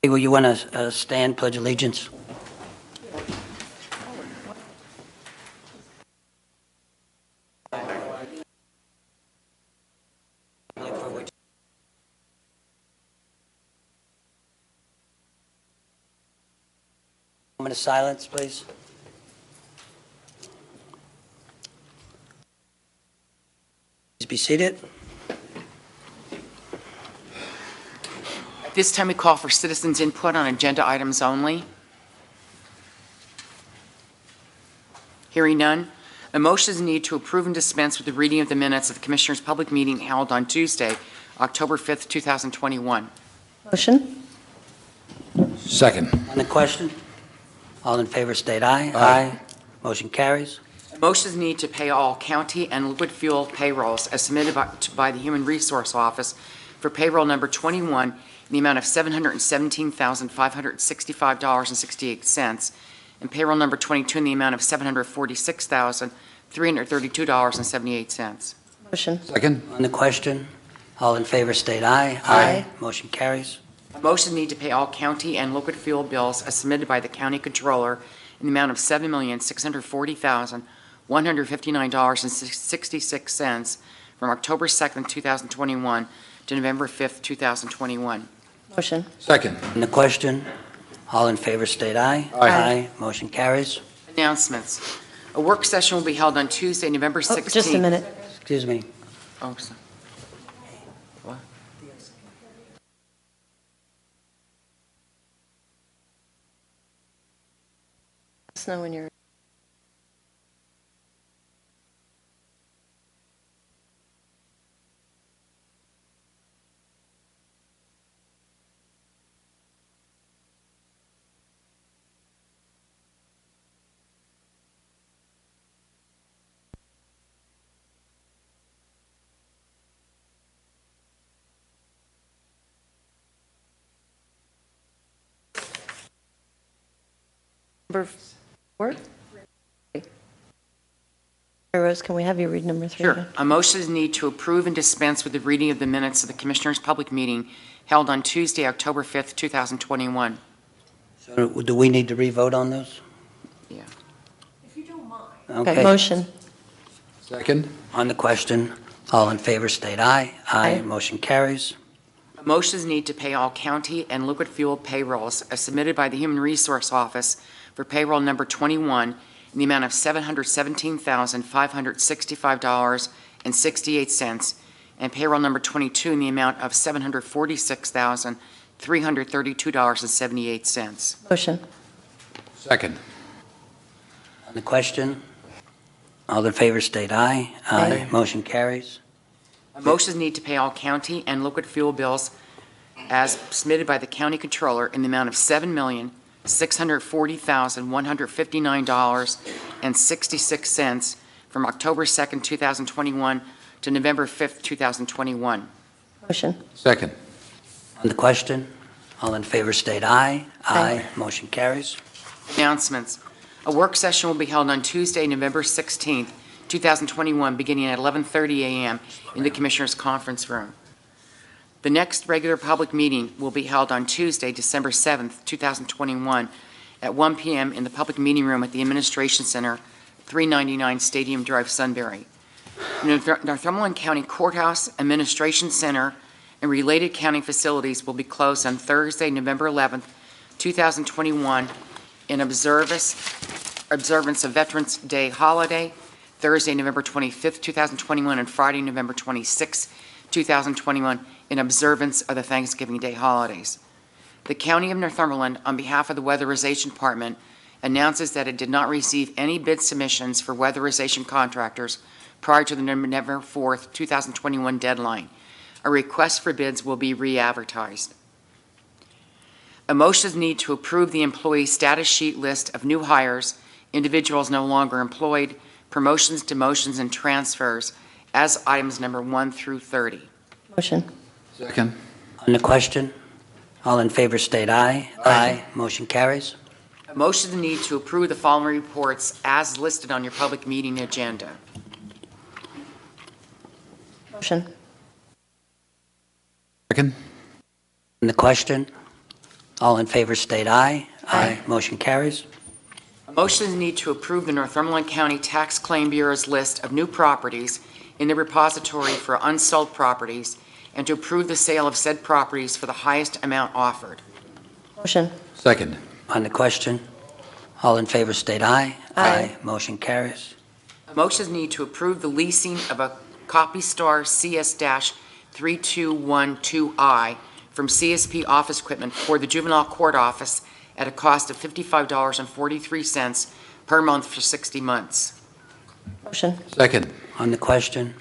Will you want to stand, pledge allegiance? Moment of silence, please. Please be seated. At this time, we call for citizens' input on agenda items only. Hearing none, a motion is needed to approve and dispense with the reading of the minutes of the Commissioners' public meeting held on Tuesday, October 5th, 2021. Motion? Second. On the question, all in favor state aye. Aye. Motion carries. A motion is needed to pay all county and liquid fuel payrolls as submitted by the Human Resource Office for payroll number 21 in the amount of $717,565.68, and payroll number 22 in the amount of $746,332.78. Motion. Second. On the question, all in favor state aye. Aye. Motion carries. A motion is needed to pay all county and liquid fuel bills as submitted by the county controller in the amount of $7,640,159.66 from October 2nd, 2021 to November 5th, 2021. Motion. Second. On the question, all in favor state aye. Aye. Motion carries. Announcements. A work session will be held on Tuesday, November 16th. Oh, just a minute. Excuse me. Oh, so- what? Let us know when you're... Number 4? Rose, can we have you read number 3? Sure. A motion is needed to approve and dispense with the reading of the minutes of the Commissioners' public meeting held on Tuesday, October 5th, 2021. So do we need to re-vote on those? Yeah. Okay, motion. Second. On the question, all in favor state aye. Aye. Motion carries. A motion is needed to pay all county and liquid fuel payrolls as submitted by the Human Resource Office for payroll number 21 in the amount of $717,565.68, and payroll number 22 in the amount of $746,332.78. Motion. Second. On the question, all in favor state aye. Aye. Motion carries. A motion is needed to pay all county and liquid fuel bills as submitted by the county controller in the amount of $7,640,159.66 from October 2nd, 2021 to November 5th, 2021. Motion. Second. On the question, all in favor state aye. Aye. Motion carries. Announcements. A work session will be held on Tuesday, November 16th, 2021, beginning at 11:30 a.m. in the Commissioners' Conference Room. The next regular public meeting will be held on Tuesday, December 7th, 2021, at 1 p.m. in the Public Meeting Room at the Administration Center, 399 Stadium Drive, Sunbury. Northumberland County Courthouse, Administration Center, and related county facilities will be closed on Thursday, November 11th, 2021, in observance of Veterans Day holiday, Thursday, November 25th, 2021, and Friday, November 26th, 2021, in observance of the Thanksgiving Day holidays. The County of Northumberland, on behalf of the Weatherization Department, announces that it did not receive any bid submissions for weatherization contractors prior to the November 4th, 2021 deadline. A request for bids will be re-advertised. A motion is needed to approve the employee status sheet list of new hires, individuals no longer employed, promotions, demotions, and transfers as items number 1 through 30. Motion. Second. On the question, all in favor state aye. Aye. Motion carries. A motion is needed to approve the following reports as listed on your public meeting agenda. Motion. Second. On the question, All in favor state aye. Aye. Motion carries. A motion is needed to approve the Northumberland County Tax Claim Bureau's list of new properties in the repository for unsold properties and to approve the sale of said properties for the highest amount offered. Motion. Second. On the question, all in favor state aye. Aye. Motion carries. A motion is needed to approve the leasing of a CopyStar CS-3212I from CSP Office Equipment for the Juvenile Court Office at a cost of $55.43 per month for 60 months. Motion. Second. On the question,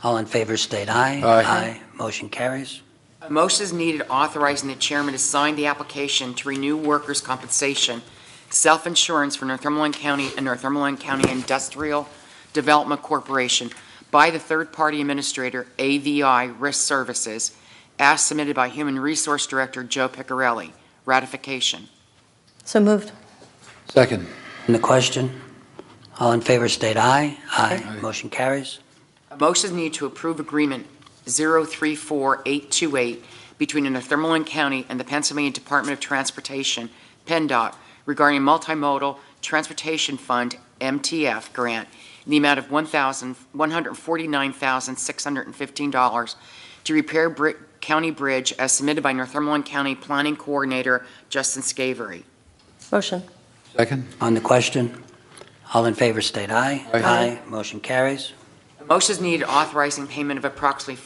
all in favor state aye. Aye. Motion carries. A motion is needed authorizing the chairman to sign the application to renew workers' compensation self-insurance for Northumberland County and Northumberland County Industrial Development Corporation by the third-party administrator, AVI Risk Services, as submitted by Human Resource Director Joe Piccarelli. Ratification. So moved. Second. On the question, all in favor state aye. Aye. Motion carries. A motion is needed to approve agreement 034828 between the Northumberland County and the Pennsylvania Department of Transportation, PennDOT, regarding multimodal transportation fund, MTF, grant in the amount of $149,615 to repair County Bridge as submitted by Northumberland County Planning Coordinator Justin Scavery. Motion. Second. On the question, all in favor state aye. Aye. Motion carries. A motion is needed authorizing payment of approximately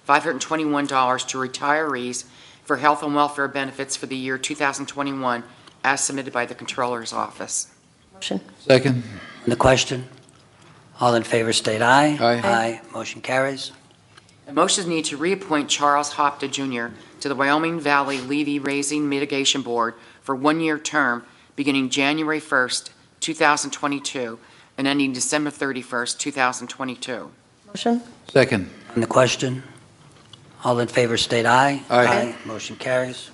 $442,521 to retirees for health and welfare benefits for the year 2021 as submitted by the Controller's Office. Motion. Second. On the question, all in favor state aye. Aye. Motion carries. A motion is needed to reappoint Charles Hopta Jr. to the Wyoming Valley Levy Raising Mitigation Board for one-year term beginning January 1st, 2022 and ending December 31st, 2022. Motion. Second. On the question, all in favor state aye. Aye. Motion carries.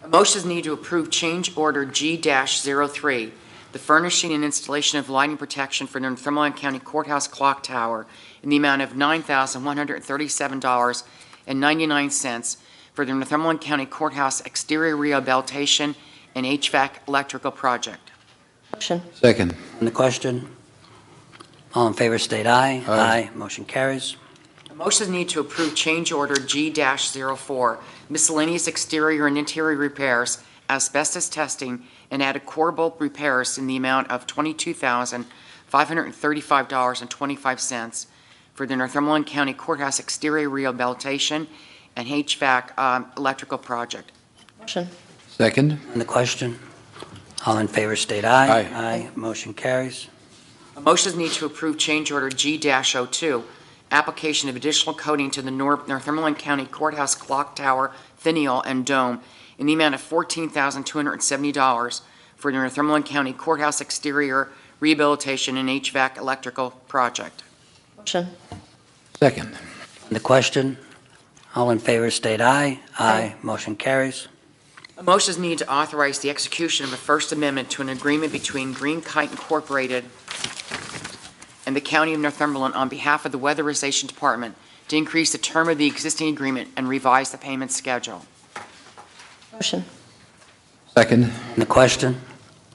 A motion is needed to approve change order G-03, the furnishing and installation of lighting protection for the Northumberland County Courthouse Clock Tower in the amount of $9,137.99 for the Northumberland County Courthouse exterior rehabilitation and HVAC electrical project. Motion. Second. On the question, all in favor state aye. Aye. Motion carries. A motion is needed to approve change order G-04, miscellaneous exterior and interior repairs, asbestos testing, and added core bolt repairs in the amount of $22,535.25 for the Northumberland County Courthouse exterior rehabilitation and HVAC electrical project. Motion. Second. On the question, all in favor state aye. Aye. Motion carries. A motion is needed to approve change order G-02, application of additional coating to the Northumberland County Courthouse Clock Tower, finial, and dome in the amount of $14,270 for the Northumberland County Courthouse exterior rehabilitation and HVAC electrical project. Motion. Second. On the question, all in favor state aye. Aye. Motion carries. A motion is needed to authorize the execution of a First Amendment to an agreement between Green Kite Incorporated and the County of Northumberland on behalf of the Weatherization Department to increase the term of the existing agreement and revise the payment schedule. Motion. Second. On the question,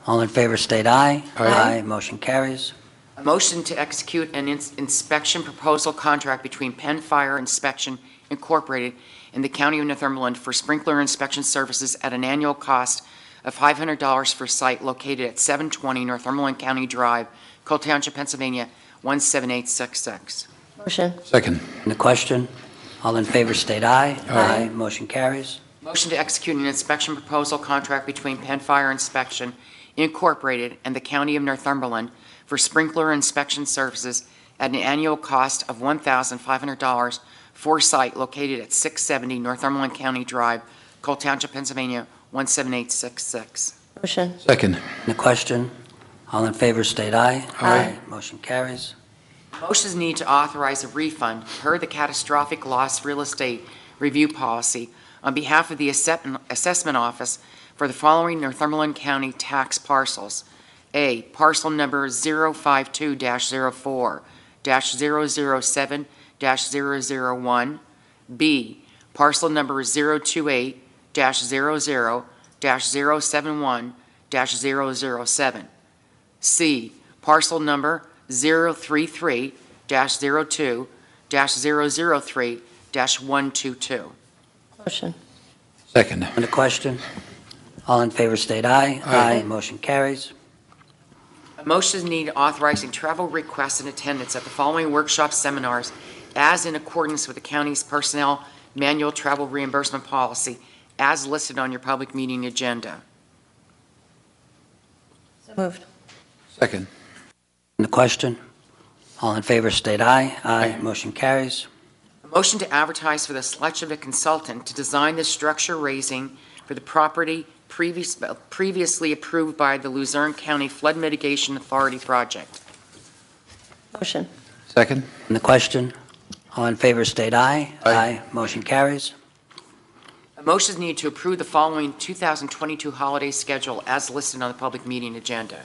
all in favor state aye. Aye. Motion carries. A motion to execute an inspection proposal contract between Penn Fire Inspection Incorporated and the County of Northumberland for sprinkler inspection services at an annual cost of $500 for site located at 720 Northumberland County Drive, Cole Township, Pennsylvania, 17866. Motion. Second. On the question, all in favor state aye. Aye. Motion carries. Motion to execute an inspection proposal contract between Penn Fire Inspection Incorporated and the County of Northumberland for sprinkler inspection services at an annual cost of $1,500 for site located at 670 Northumberland County Drive, Cole Township, Pennsylvania, 17866. Motion. Second. On the question, all in favor state aye. Aye. Motion carries. Motions need to authorize a refund per the catastrophic loss real estate review policy on behalf of the assessment office for the following Northumberland County tax parcels. A, parcel number 052-04-007-001. B, parcel number 028 20-00-071-007. C, parcel number 033-02-003-122. Motion. Second. On the question, all in favor state aye. Aye. Motion carries. A motion is needed authorizing travel requests and attendance at the following workshop seminars as in accordance with the county's personnel manual travel reimbursement policy as listed on your public meeting agenda. So moved. Second. On the question, all in favor state aye. Aye. Motion carries. A motion to advertise for the selection of a consultant to design the structure raising for the property previously approved by the Luzerne County Flood Mitigation Authority project. Motion. Second. On the question, all in favor state aye. Aye. Motion carries. A motion is needed to approve the following 2022 holiday schedule as listed on the public meeting agenda.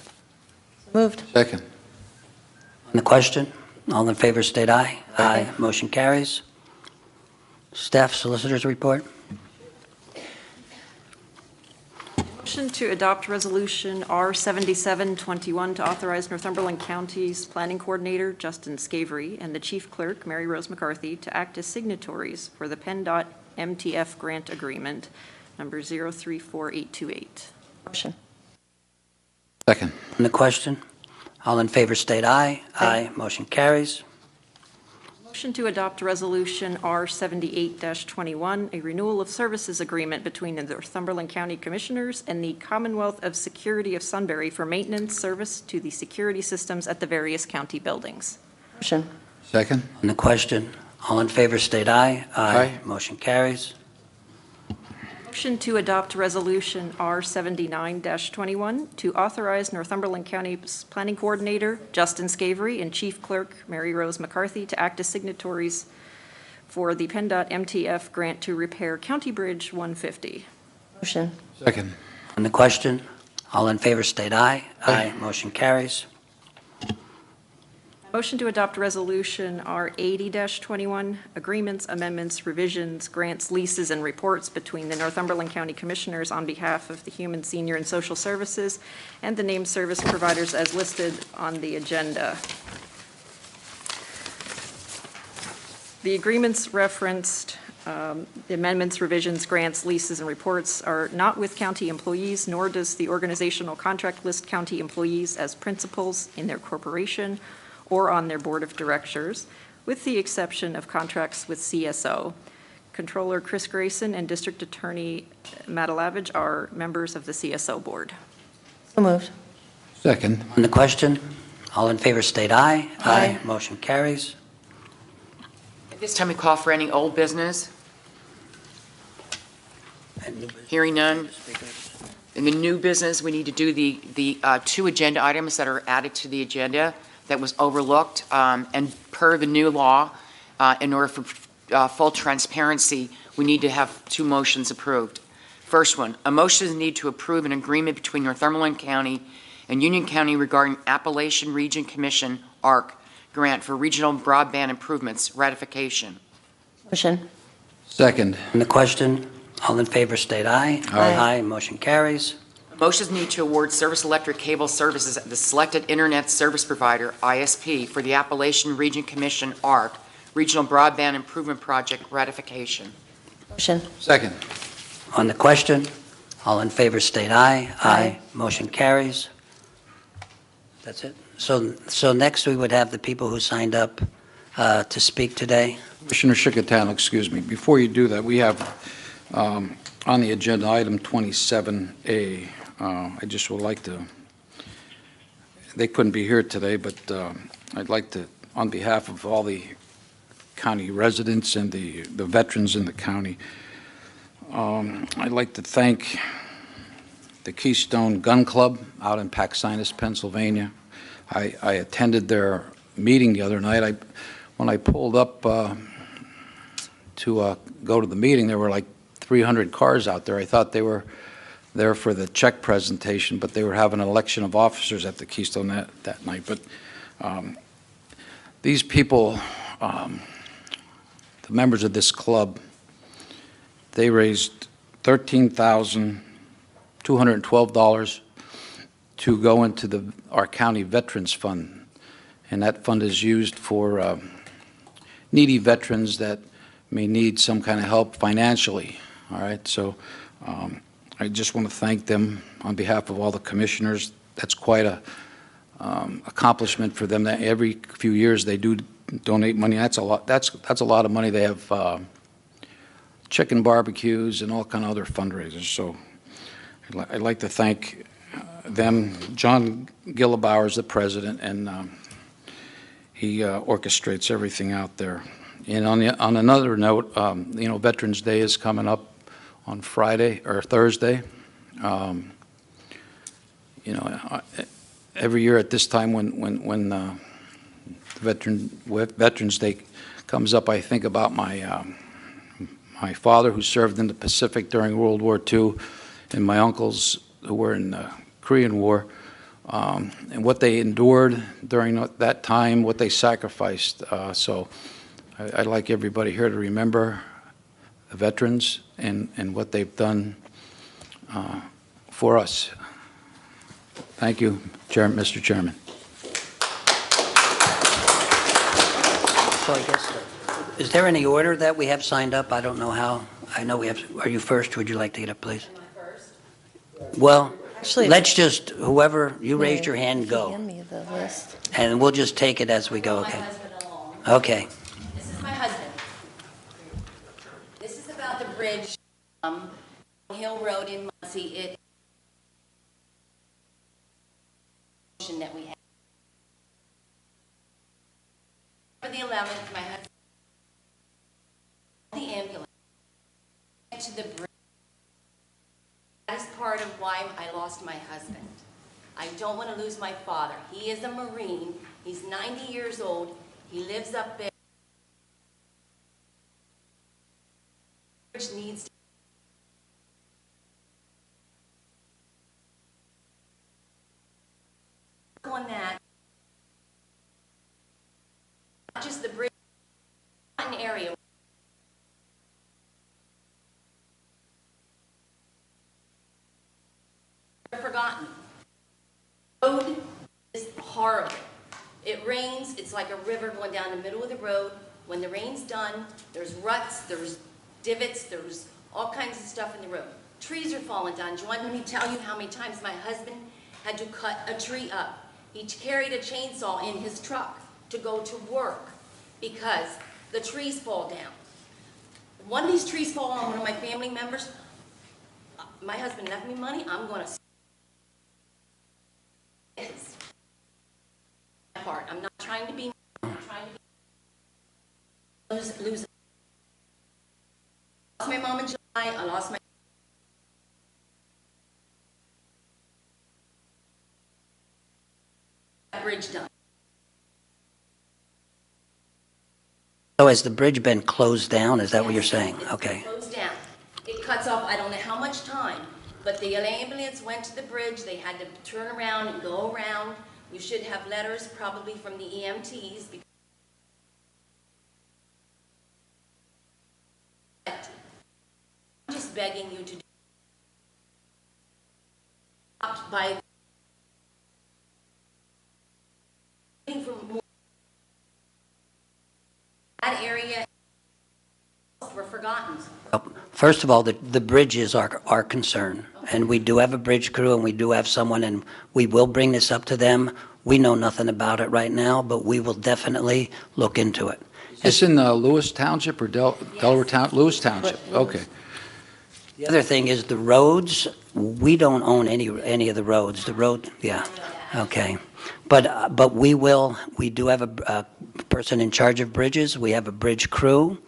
So moved. Second. On the question, all in favor state aye. Aye. Motion carries. Staff solicitors report. Motion to adopt Resolution R7721 to authorize Northumberland County's Planning Coordinator, Justin Scavery, and the Chief Clerk, Mary Rose McCarthy, to act as signatories for the PennDOT MTF Grant Agreement, number 034828. Motion. Second. On the question, all in favor state aye. Aye. Motion carries. Motion to adopt Resolution R78-21, a renewal of services agreement between the Northumberland County Commissioners and the Commonwealth of Security of Sunbury for maintenance service to the security systems at the various county buildings. Motion. Second. On the question, all in favor state aye. Aye. Motion carries. Motion to adopt Resolution R79-21 to authorize Northumberland County's Planning Coordinator, Justin Scavery, and Chief Clerk, Mary Rose McCarthy, to act as signatories for the PennDOT MTF grant to repair County Bridge 150. Motion. Second. On the question, all in favor state aye. Aye. Motion carries. Motion to adopt Resolution R80-21, agreements, amendments, revisions, grants, leases, and reports between the Northumberland County Commissioners on behalf of the Human, Senior, and Social Services and the named service providers as listed on the agenda. The agreements referenced, the amendments, revisions, grants, leases, and reports are not with county employees, nor does the organizational contract list county employees as principals in their corporation or on their board of directors, with the exception of contracts with CSO. Controller Chris Grayson and District Attorney Matt Alavage are members of the CSO board. So moved. Second. On the question, all in favor state aye. Aye. Motion carries. At this time, we call for any old business. Hearing none. In the new business, we need to do the two agenda items that are added to the agenda that was overlooked, and per the new law, in order for full transparency, we need to have two motions approved. First one, a motion is needed to approve an agreement between Northumberland County and Union County regarding Appalachian Region Commission, ARC, grant for regional broadband improvements, ratification. Motion. Second. On the question, all in favor state aye. Aye. Motion carries. Motions need to award Service Electric Cable Services the selected Internet Service Provider, ISP, for the Appalachian Region Commission, ARC, Regional Broadband Improvement Project ratification. Motion. Second. On the question, all in favor state aye. Aye. Motion carries. That's it. So next we would have the people who signed up to speak today. Commissioner Chickatano, excuse me. Before you do that, we have on the agenda item 27A. I just would like to, they couldn't be here today, but I'd like to, on behalf of all the county residents and the veterans in the county, I'd like to thank the Keystone Gun Club out in Paxinas, Pennsylvania. I attended their meeting the other night. When I pulled up to go to the meeting, there were like 300 cars out there. I thought they were there for the check presentation, but they were having an election of officers at the Keystone that night. But these people, the members of this club, they raised $13,212 to go into our county Veterans Fund. And that fund is used for needy veterans that may need some kind of help financially. All right, so I just want to thank them on behalf of all the commissioners. That's quite a accomplishment for them. That every few years they do donate money. That's a lot. That's a lot of money. They have chicken barbecues and all kind of other fundraisers. So I'd like to thank them. John Gillibauer is the president, and he orchestrates everything out there. And on another note, you know, Veterans Day is coming up on Friday or Thursday. You know, every year at this time when Veterans Day comes up, I think about my father who served in the Pacific during World War II, and my uncles who were in the Korean War, and what they endured during that time, what they sacrificed. So I'd like everybody here to remember the veterans and what they've done for us. Thank you, Mr. Chairman. So I guess, is there any order that we have signed up? I don't know how. I know we have, are you first? Would you like to get up, please? Am I first? Well, Actually, let's just, whoever, you raised your hand, Hand go. me the list. And we'll just take it as we go, My okay? husband along. Okay. This is my husband. This is about the bridge, Hill Road in Muncie. It that we had. For the 11th, my husband, the ambulance to the bridge. That is part of why I lost my husband. I don't want to lose my father. He is a Marine. He's 90 years old. He lives up there. Bridge needs to on that. Not just the bridge, an area. Forgotten. The road is horrible. It rains, it's like a river going down the middle of the road. When the rain's done, there's ruts, there's divots, there's all kinds of stuff in the road. Trees are falling down. Do you want me to tell you how many times my husband had to cut a tree up? He carried a chainsaw in his truck to go to work because the trees fall down. One of these trees fall on one of my family members. My husband left me money, I'm going to my heart. I'm not trying to be, I'm trying to lose. I lost my mom in July, I lost my bridge done. So has the bridge been closed down? Is that what you're Yes, saying? it's Okay. closed down. It cuts off, I don't know how much time, but the ambulance went to the bridge, they had to turn around and go around. You should have letters probably from the EMTs. I'm just begging you to do by for more. That area were forgotten. First of all, the bridge is our concern, and we do have a bridge crew, and we do have someone, and we will bring this up to them. We know nothing about it right now, but we will definitely look into it. Is this in Lewis Township or Delaware Town? Lewis Township, okay. The other thing is the roads, we don't own any of the roads. The road, yeah, okay. But we do have a person in charge of bridges. We have a bridge crew.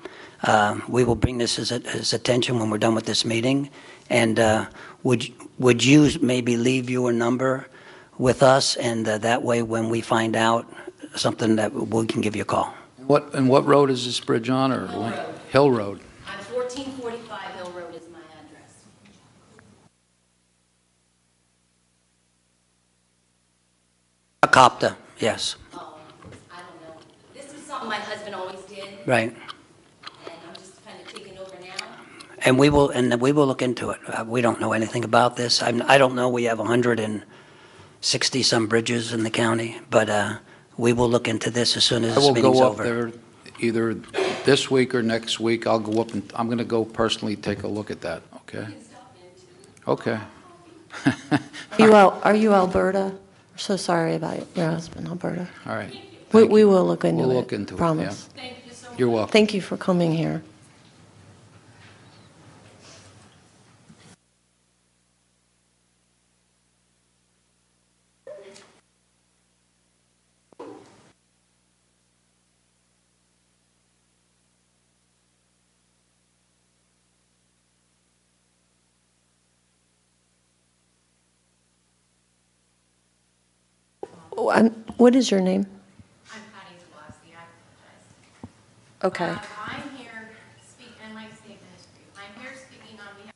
We will bring this his attention when we're done with this meeting. And would you maybe leave your number with us, and that way when we find out something that we can give you a call? And what road is this bridge on, or Hill Road. Hill Road? On 1445 Hill Road is my address. Acopta, yes, Oh, I don't know. This was something my husband always did, right. and I'm just kind of taking over now. And we will look into it. We don't know anything about this. I don't know, we have 160-some bridges in the county, but we will look into this as soon as I this will meeting's go up over. there either this week or next week. I'll go up and, I'm going to go personally take a look at that, okay? Okay. Are you Alberta? We're so sorry about your husband, Alberta. All right. We Thank you. will look into it. We'll look into it, yeah. Promise. You're welcome. Thank you for coming here. What is your name? I'm Patty Zawoski, I apologize. Okay. I'm here speaking, and my statement is brief. I'm here speaking on behalf.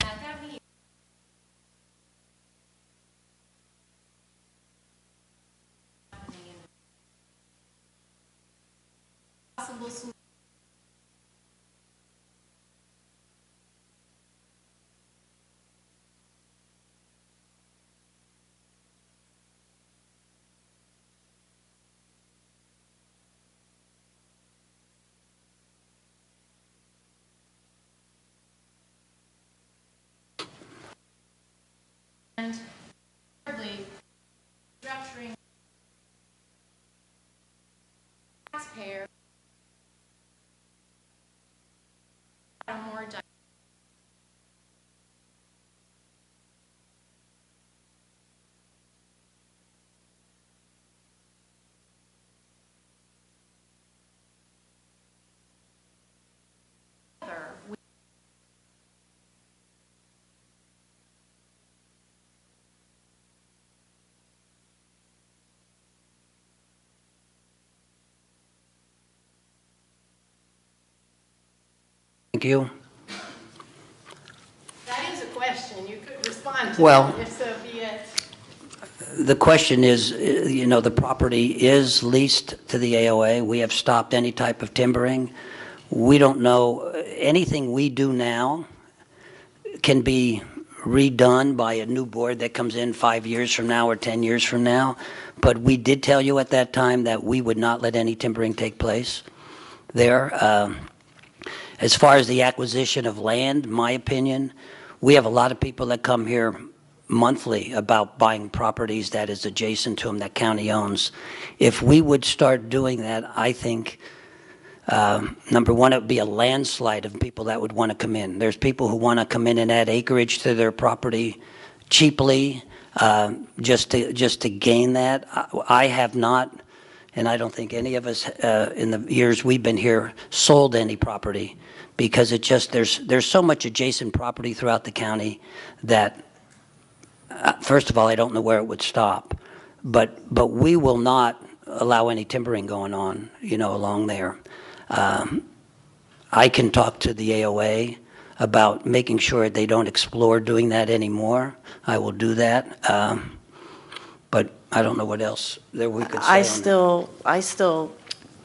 At that meeting. Possible solution. And thirdly, structuring taxpayer a more Thank you. That is a question. You could respond to Well- that if so be it. The question is, the property is leased to the AOA. We have stopped any type of timbering. We don't know, anything we do now can be redone by a new board that comes in 5 years from now or 10 years from now. But we did tell you at that time that we would not let any timbering take place there. As far as the acquisition of land, my opinion, we have a lot of people that come here monthly about buying properties that is adjacent to them that county owns. If we would start doing that, I think, number one, it would be a landslide of people that would want to come in. There's people who want to come in and add acreage to their property cheaply, just to gain that. I have not, and I don't think any of us in the years we've been here sold any property, because there's so much adjacent property throughout the county that, first of all, I don't know where it would stop, but we will not allow any timbering going on, along there. I can talk to the AOA about making sure they don't explore doing that anymore. I will do that, but I don't know what else there we could say I on that. still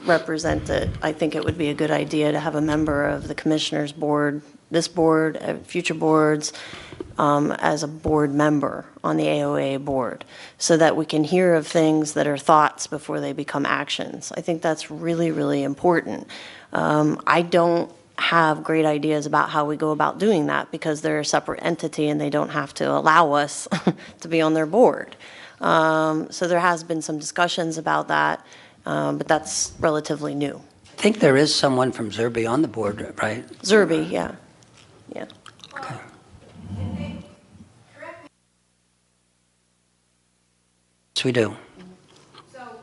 represent that I think it would be a good idea to have a member of the Commissioners Board, this board, future boards, as a board member on the AOA board, so that we can hear of things that are thoughts before they become actions. I think that's really, really important. I don't have great ideas about how we go about doing that, because they're a separate entity and they don't have to allow us to be on their board. So there has been some discussions about that, but that's relatively new. I think there is someone from Zerby on the board, right? Zerby, yeah. Yeah. Okay. Yes, we do. So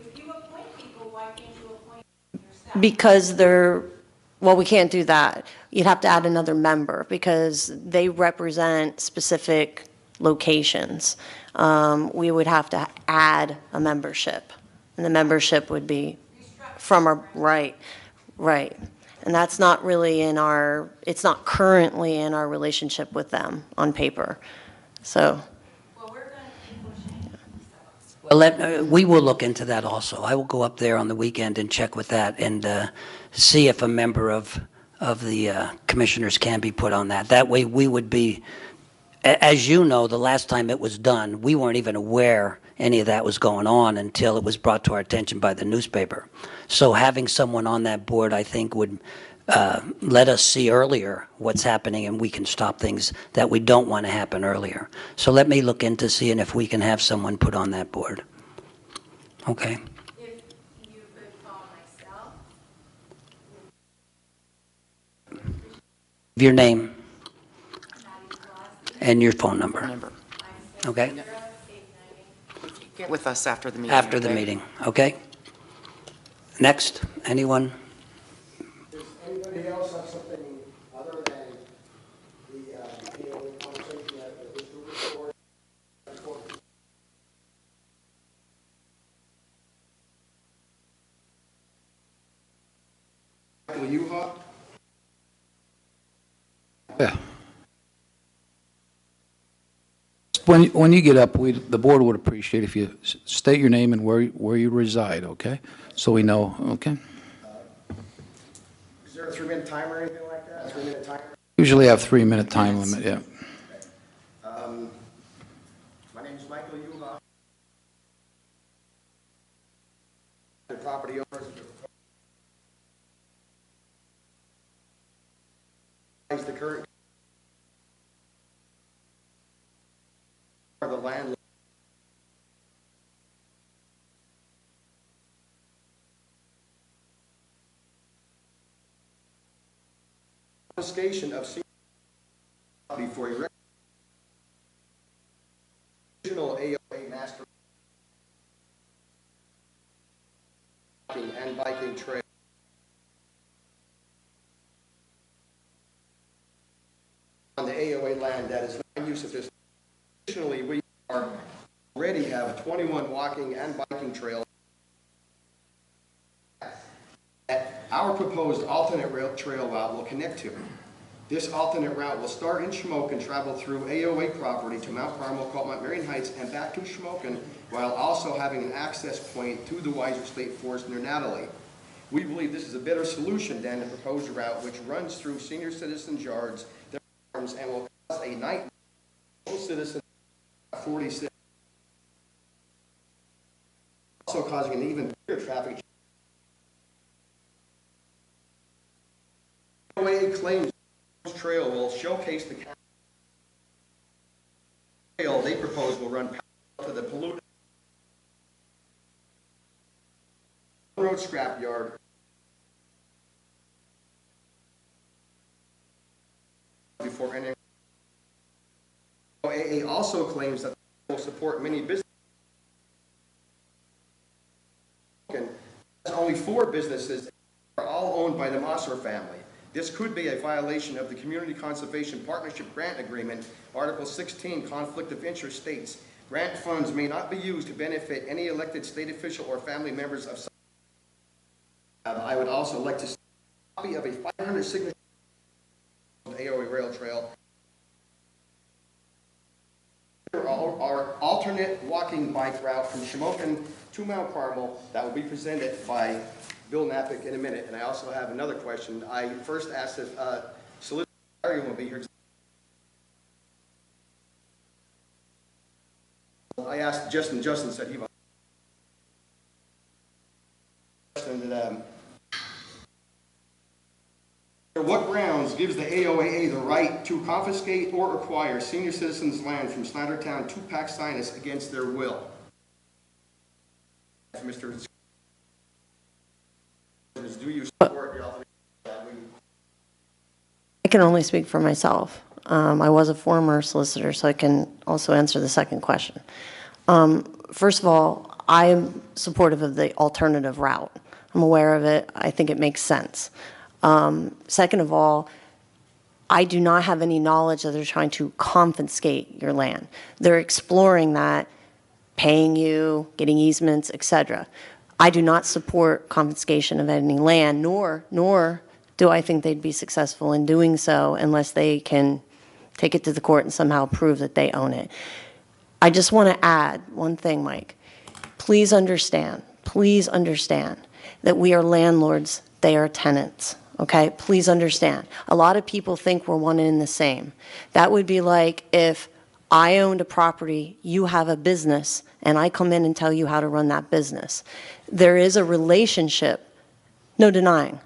if you appoint people, why can't you appoint yourself? Because well, we can't do that. You'd have to add another member, because they represent specific locations. We would have to add a membership, and the membership would be from our, right. And that's not really it's not currently in our relationship with them on paper. So, Well, we're going Well, we will look into that also. I will go up there on the weekend and check with that and see if a member of the commissioners can be put on that. That way we would be, as you know, the last time it was done, we weren't even aware any of that was going on until it was brought to our attention by the newspaper. So having someone on that board, I think, would let us see earlier what's happening, and we can stop things that we don't want to happen earlier. So let me look into seeing if we can have someone put on that board. Okay. If you could call myself, Your name Maddie Claus, and your phone number. Remember, Okay? 898. get with us after the meeting. After the okay? meeting. Okay? Next, anyone? Does anybody else have something other than the AOA conversation that this group report? Michael Yuha? Yeah. When you get up, the board would appreciate if you state your name and where you reside, okay? So we know, okay? Is there a 3-minute timer or anything like that? 3-minute timer? Usually have 3-minute time limit, yeah. My name is Michael Yuha. The property owners. The current. The land. Confiscation of senior property for a original AOA master and biking trail. On the AOA land that is not in use at this. Additionally, we already have 21 walking and biking trails that our proposed alternate rail trail route will connect to. This alternate route will start in Shamokin, travel through AOA property to Mount Carmel, Mount Marion Heights, and back to Shamokin, while also having an access point to the Weiser State Forest near Natalie. We believe this is a better solution than the proposed route, which runs through senior citizens' yards and will cause a nightmare for citizens 46, also causing an even bigger traffic. AOA claims this trail will showcase the trail they propose will run parallel to the polluted road scrapyard. Before ending. AOA also claims that they will support many businesses. Only 4 businesses are all owned by the Mosser family. This could be a violation of the Community Conservation Partnership Grant Agreement. Article 16, Conflict of Interest states, grant funds may not be used to benefit any elected state official or family members of. I would also like to see a copy of a 500 signature AOA rail trail. Our alternate walking bike route from Shamokin to Mount Carmel that will be presented by Bill Napick in a minute. And I also have another question. I first asked if Solicitor Arian will be here. I asked Justin. Justin said he was. What grounds gives the AOAA the right to confiscate or acquire senior citizens' land from Snydertown to Pax Sinus against their will? Mr. Do you support the alternate? I can only speak for myself. I was a former solicitor, so I can also answer the second question. First of all, I'm supportive of the alternative route. I'm aware of it. I think it makes sense. Second of all, I do not have any knowledge that they're trying to confiscate your land. They're exploring that, paying you, getting easements, etc. I do not support confiscation of any land, nor do I think they'd be successful in doing so unless they can take it to the court and somehow prove that they own it. I just want to add one thing, Mike. please understand that we are landlords, they are tenants, okay? Please understand. A lot of people think we're one and the same. That would be like if I owned a property, you have a business, and I come in and tell you how to run that business. There is a relationship, no denying,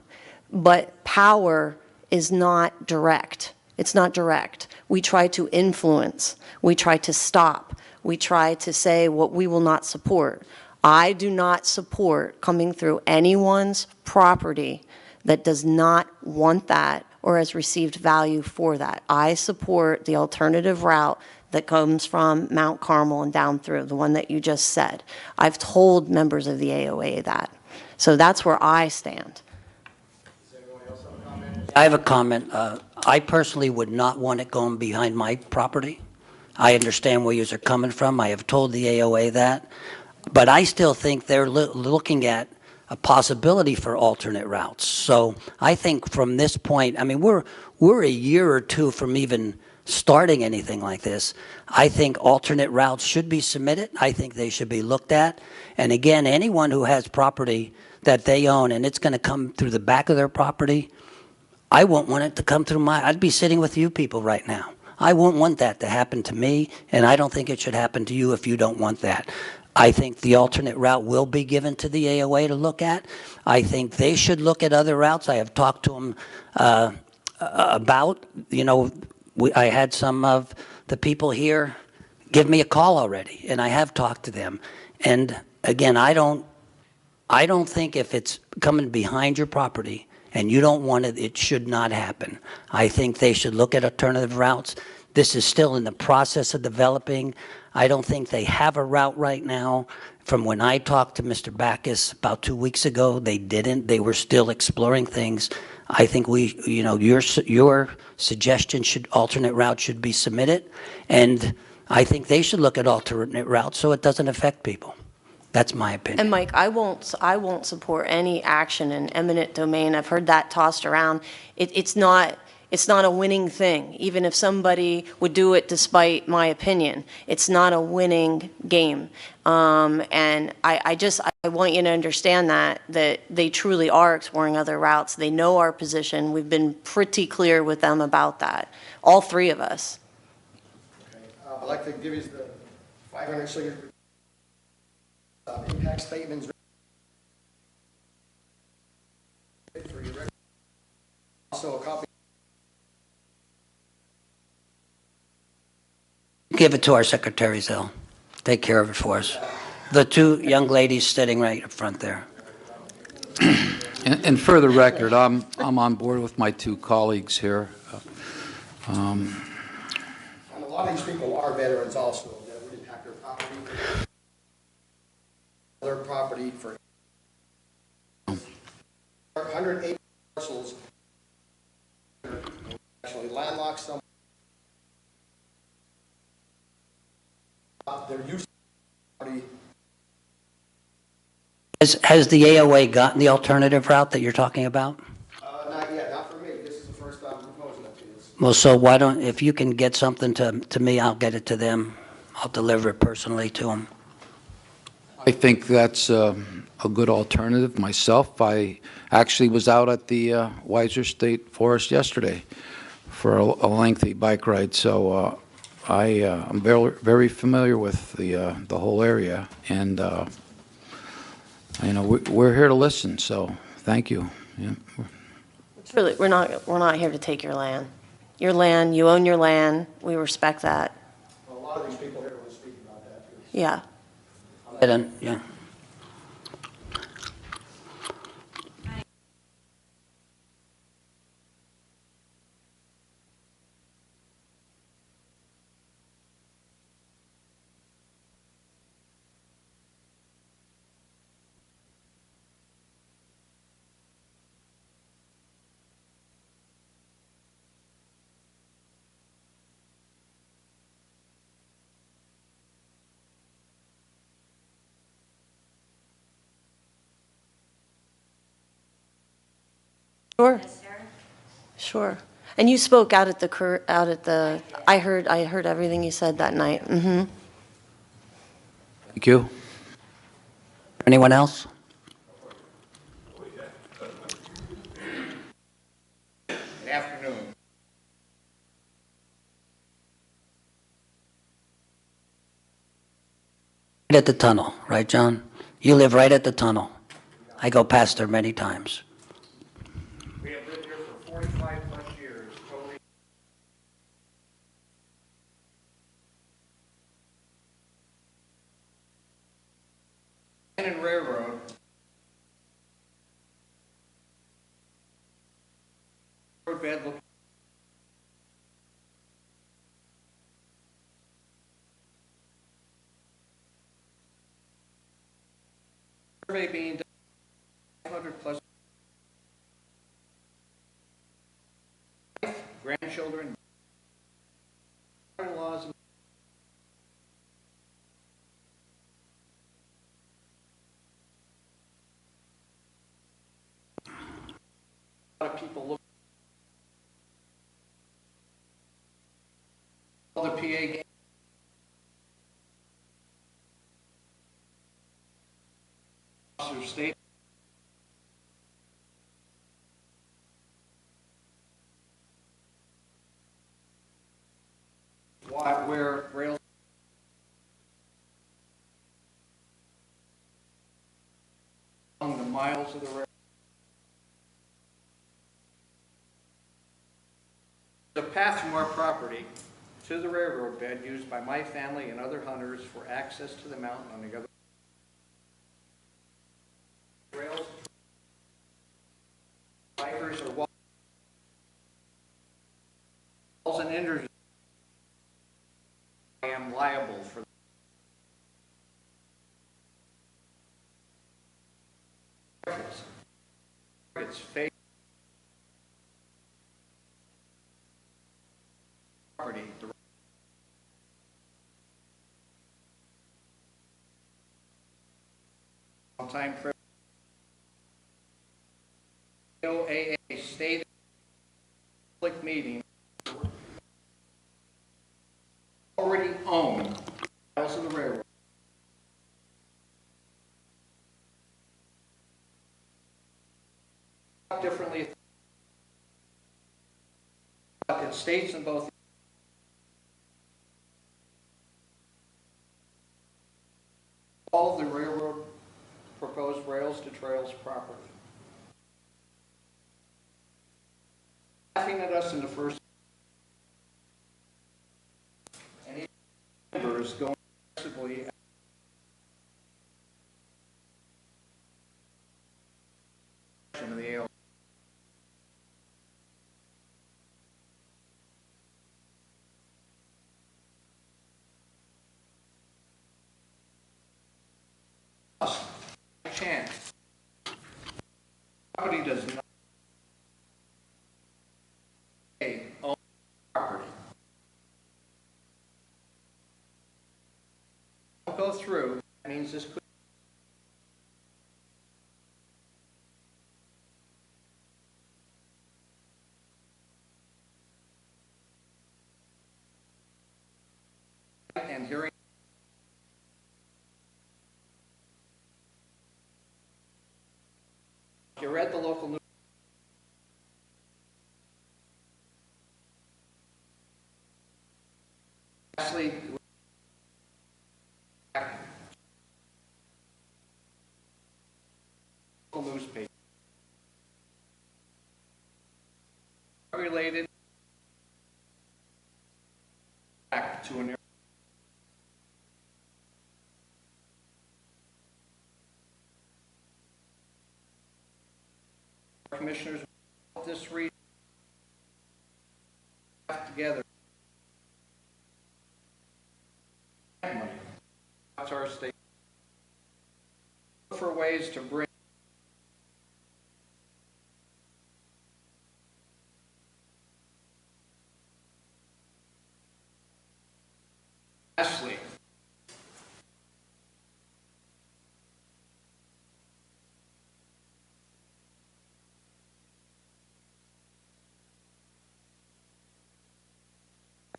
but power is not direct. It's not direct. We try to influence. We try to stop. We try to say what we will not support. I do not support coming through anyone's property that does not want that or has received value for that. I support the alternative route that comes from Mount Carmel and down through, the one that you just said. I've told members of the AOA that. So that's where I stand. I have a comment. I personally would not want it going behind my property. I understand where yous are coming from. I have told the AOA that. But I still think they're looking at a possibility for alternate routes. So I think from this point, I mean, we're a year or two from even starting anything like this. I think alternate routes should be submitted. I think they should be looked at. And again, anyone who has property that they own and it's going to come through the back of their property, I won't want it to come through I'd be sitting with you people right now. I won't want that to happen to me, and I don't think it should happen to you if you don't want that. I think the alternate route will be given to the AOA to look at. I think they should look at other routes. I have talked to them about, I had some of the people here give me a call already, and I have talked to them. And again, I don't think if it's coming behind your property and you don't want it, it should not happen. I think they should look at alternative routes. This is still in the process of developing. I don't think they have a route right now. From when I talked to Mr. Backus about 2 weeks ago, they didn't. They were still exploring things. I think your suggestion alternate route should be submitted, and I think they should look at alternate routes so it doesn't affect people. That's my opinion. And Mike, I won't support any action in eminent domain. I've heard that tossed around. It's not a winning thing, even if somebody would do it despite my opinion. It's not a winning game. And I want you to understand that they truly are exploring other routes. They know our position. We've been pretty clear with them about that, all three of us. I'd like to give you the 500 signature impact statements. For your record. Also a copy. Give it to our secretaries, they'll take care of it for us. The two young ladies sitting right up front there. And for the record, I'm on board with my two colleagues here. And a lot of these people are veterans also that would impact their property. Their property for 108 parcels. Actually landlocked some. Their use of property. Has the AOA gotten the alternative route that you're talking about? Not yet, not for me. This is the first time proposing it to you. Well, so why don't, if you can get something to me, I'll get it to them. I'll deliver it personally to them. I think that's a good alternative. Myself, I actually was out at the Weiser State Forest yesterday for a lengthy bike ride, so I'm very familiar with the whole area, and we're here to listen. So thank you. Yeah. It's really, we're not here to take your land. Your land, you own your land. We respect that. Well, a lot of these people here will speak about that too. Yeah. Yeah. Sure. Sure. And you spoke out at the, I heard everything you said that night. Mm-hmm. Thank you. Anyone else? Good afternoon. Right at the tunnel, right, John? You live right at the tunnel. I go past there many times. We have lived here for 45 plus years, totally. And Railroad. Bed look. Survey being done, 500 plus grandchildren, in-laws, and a lot of people look. All the PA game. Officer of State. Where rails. Along the miles of the rail. The path from our property to the railroad bed used by my family and other hunters for access to the mountain on the other. Rails. Bikers or walls and injuries. I am liable for. It's fake. Property. Time for OAA state public meeting already own miles of the railroad. Differently, it states in both all of the railroad proposed rails to trails property. Laughing at us in the first, and members going aggressively of the AO. Chance. Property does not own property. Don't go through. That means this could. And hearing. You read the local news. Lastly, local newspaper. Related back to an commissioners this region together. That's our state. For ways to bring lastly,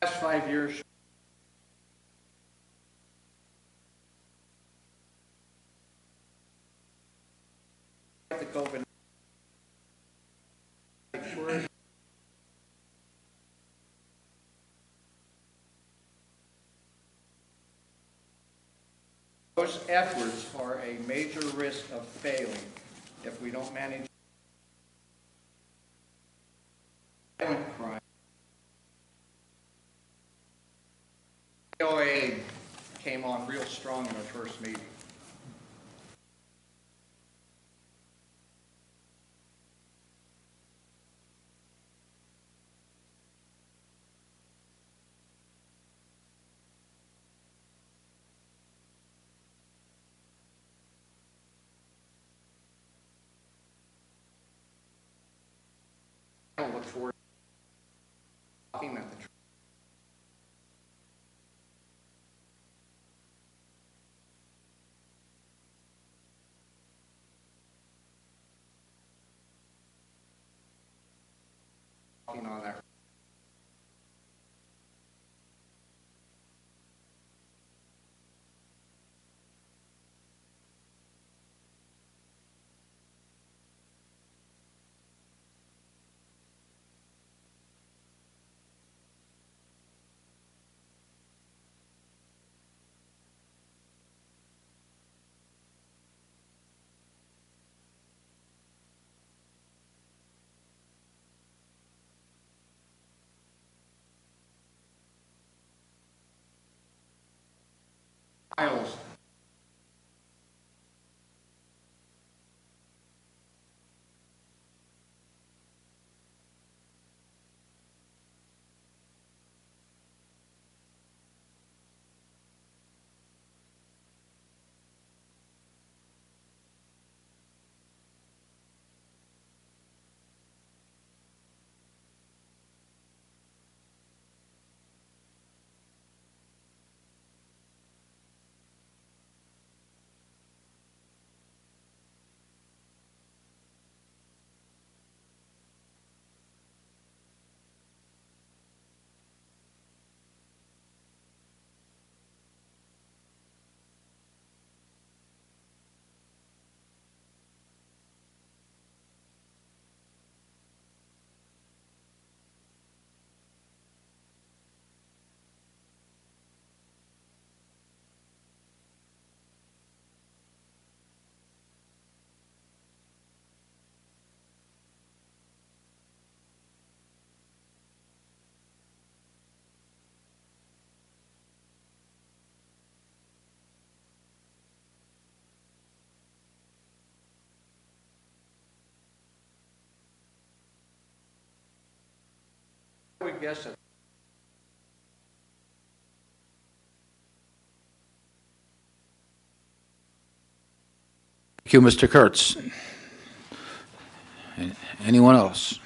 last 5 years COVID. Those efforts are a major risk of failing if we don't manage violent crime. AOA came on real strong in our first meeting. I don't look forward to talking at the talking on that. Miles. I would guess that Thank you, Mr. Kurtz. Anyone else?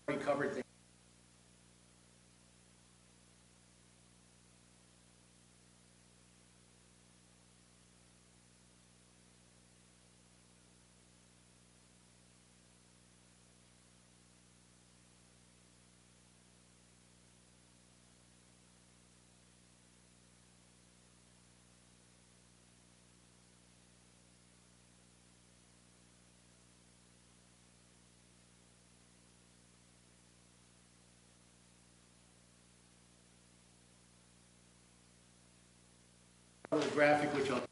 we covered things. The graphic which I'll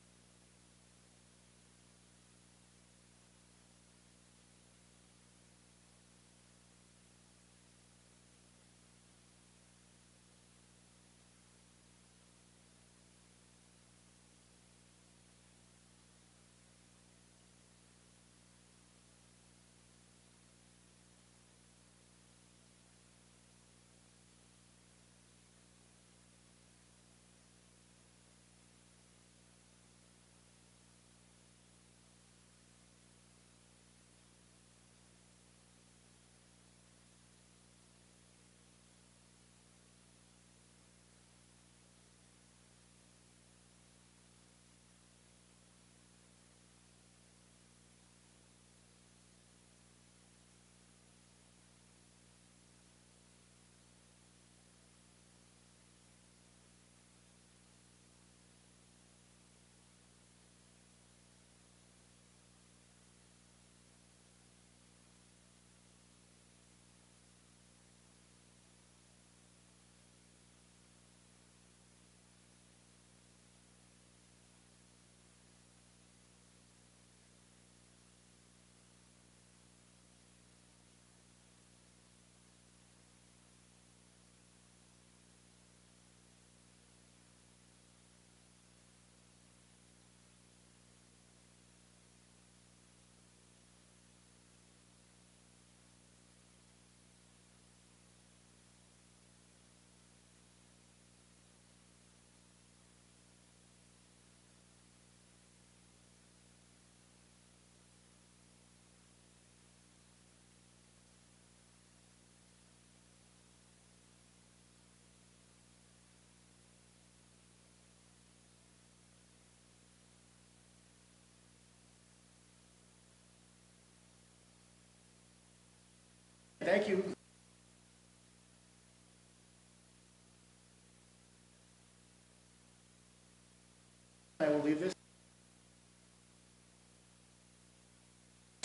Thank you. I will leave this.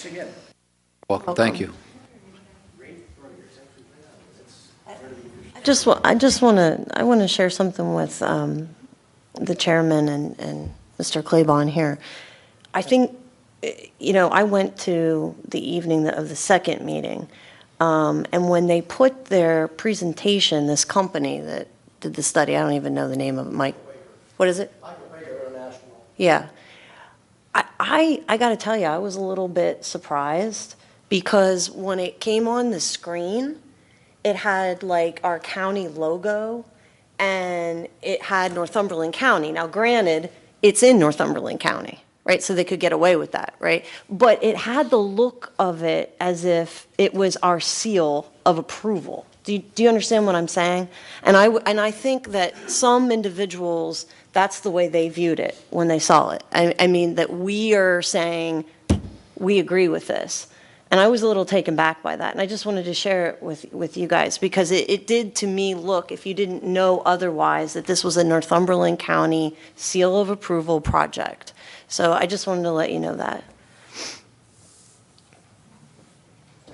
Again. Welcome, thank you. I want to share something with the chairman and Mr. Claiborne here. I think, I went to the evening of the second meeting, and when they put their presentation, this company that did the study, I don't even know the name of it, Mike, what is it? Yeah. I got to tell you, I was a little bit surprised because when it came on the screen, it had like our county logo and it had Northumberland County. Now, granted, it's in Northumberland County, right? So they could get away with that, right? But it had the look of it as if it was our seal of approval. Do you understand what I'm saying? And I think that some individuals, that's the way they viewed it when they saw it. I mean, that we are saying, we agree with this. And I was a little taken back by that. And I just wanted to share it with you guys because it did to me look, if you didn't know otherwise, that this was a Northumberland County seal of approval project. So I just wanted to let you know that.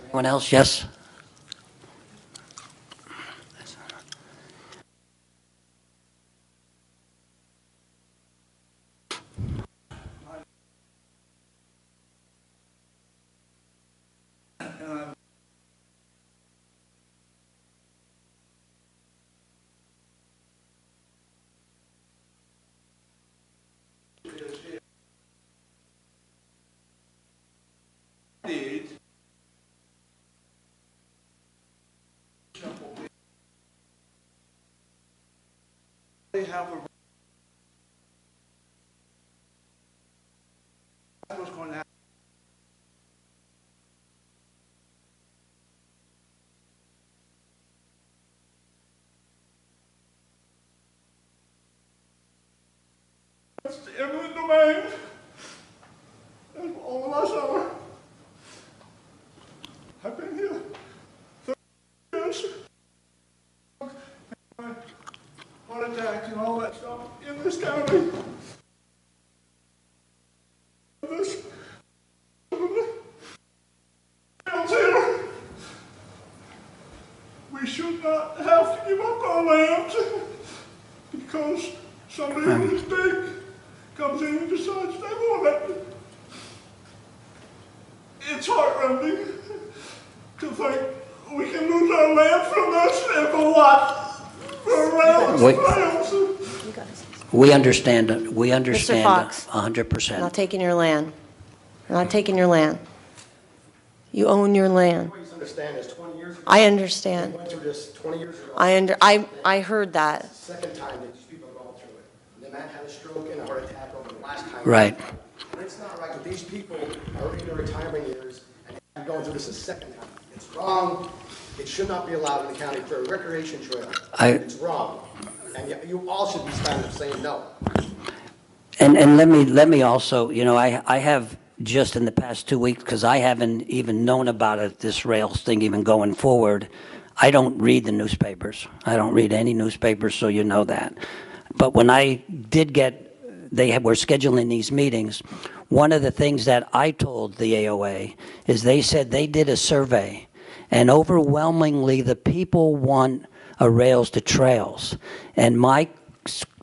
Anyone else? Yes? They have a what's going to happen. That's the eminent domain. That's all of my summer. I've been here 30 years. Heart attacks and all that stuff in this county. This here. We should not have to give up our lands because somebody who's big comes in and decides they want it. It's heartrending to think we can lose our land from this and for what? We understand, Mr. Fox. 100%. I'm not taking your land. I'm not taking your land. You own your land. Please understand this, 20 years ago. I understand. We went through this 20 years ago. I heard that. Second time that these people have gone through it. The man had a stroke and a heart attack over the last time. Right. And it's not right that these people are in their retirement years and have gone through this a second time. It's wrong. It should not be allowed in the county for a recreation trail. It's wrong. And you all should be standing up saying no. And let me also, I have just in the past 2 weeks, because I haven't even known about it, this rails thing even going forward, I don't read the newspapers. I don't read any newspapers, so you know that. But when I did were scheduling these meetings, one of the things that I told the AOA is they said they did a survey, and overwhelmingly the people want a rails to trails. And my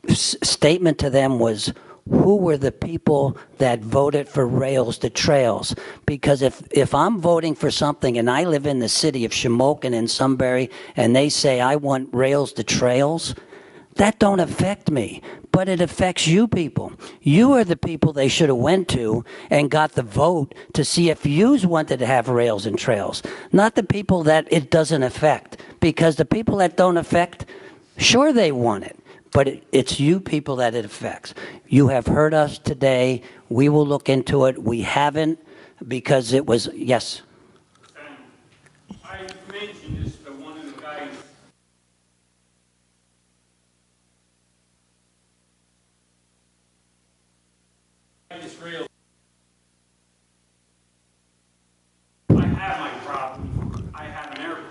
statement to them was, who were the people that voted for rails to trails? Because if I'm voting for something and I live in the city of Shamokin and Sunbury and they say I want rails to trails, that don't affect me, but it affects you people. You are the people they should have went to and got the vote to see if yous wanted to have rails and trails, not the people that it doesn't affect. Because the people that don't affect, sure they want it, but it's you people that it affects. You have heard us today. We will look into it. We haven't because it was, yes. I mentioned this to one of the guys. Israel. I have my problem. I have an airport.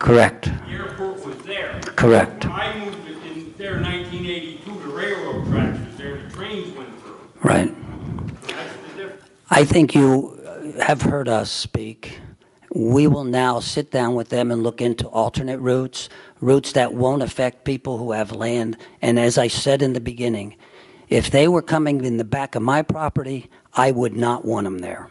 Correct, The airport was there. correct. When I moved in there in 1982, the railroad tracks was there, the trains went through. Right. So that's the difference. I think you have heard us speak. We will now sit down with them and look into alternate routes, routes that won't affect people who have land. And as I said in the beginning, if they were coming in the back of my property, I would not want them there.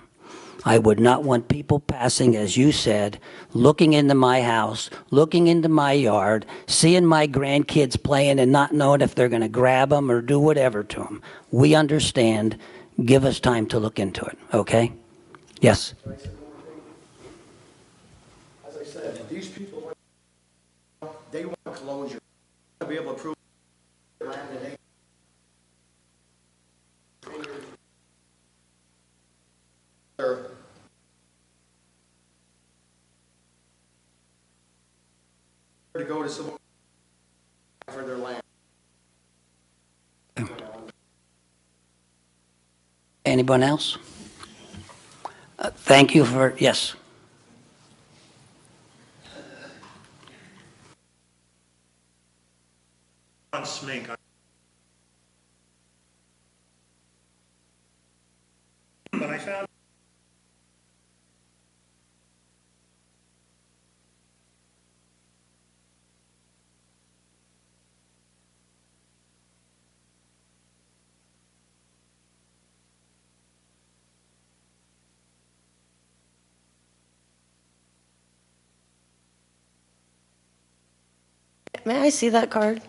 I would not want people passing, as you said, looking into my house, looking into my yard, seeing my grandkids playing and not knowing if they're going to grab them or do whatever to them. We understand. Give us time to look into it, okay? Yes? As I said, these people, they want closure. To be able to prove land and they to go to civil for their land. Anyone else? Thank you for, yes. On Smink. But I found May I see that card?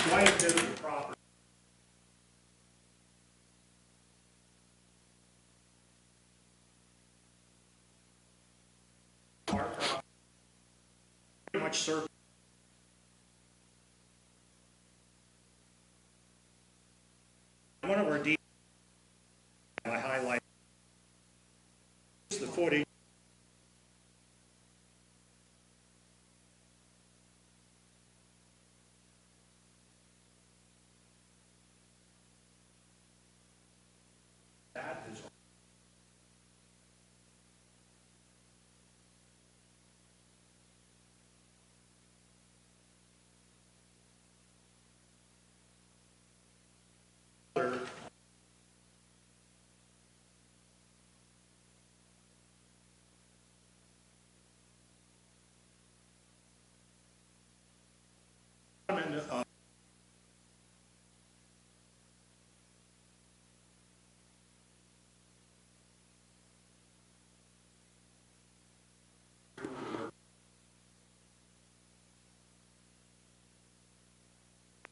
quite a bit of the property. Pretty much circle. One of our deep, I highlight the footage. That is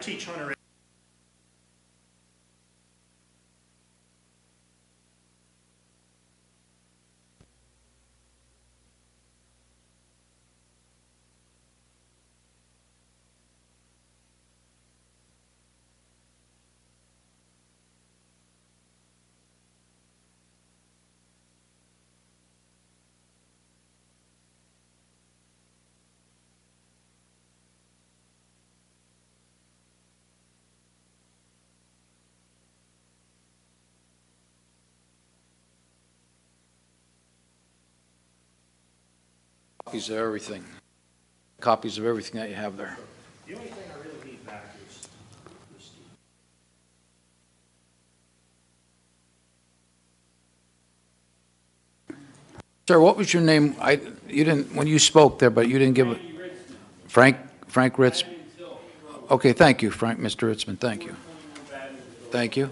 teach Hunter. Copies of everything. Copies of everything that you have there. The only thing I really need back is this. Sir, what was your name? You didn't, when you spoke there, but you didn't give it. Frank Ritz? Okay, thank you, Mr. Ritzman, thank you. Thank you.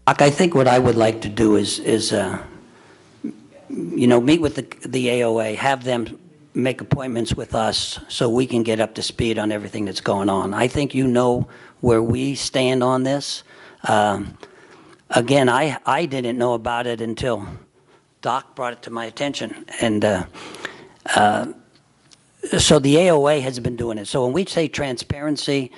I think what I would like to do is meet with the AOA, have them make appointments with us so we can get up to speed on everything that's going on. I think you know where we stand on this. Again, I didn't know about it until Doc brought it to my attention. And so the AOA has been doing it. So when we say transparency,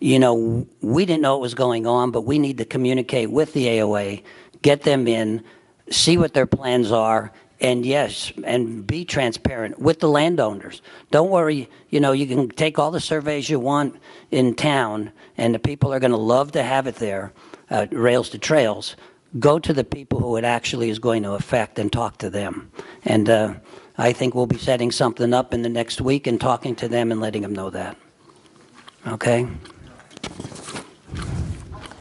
we didn't know what was going on, but we need to communicate with the AOA, get them in, see what their plans are, and yes, and be transparent with the landowners. Don't worry, you can take all the surveys you want in town, and the people are going to love to have it there, Rails to Trails. Go to the people who it actually is going to affect and talk to them. And I think we'll be setting something up in the next week and talking to them and letting them know that. Okay?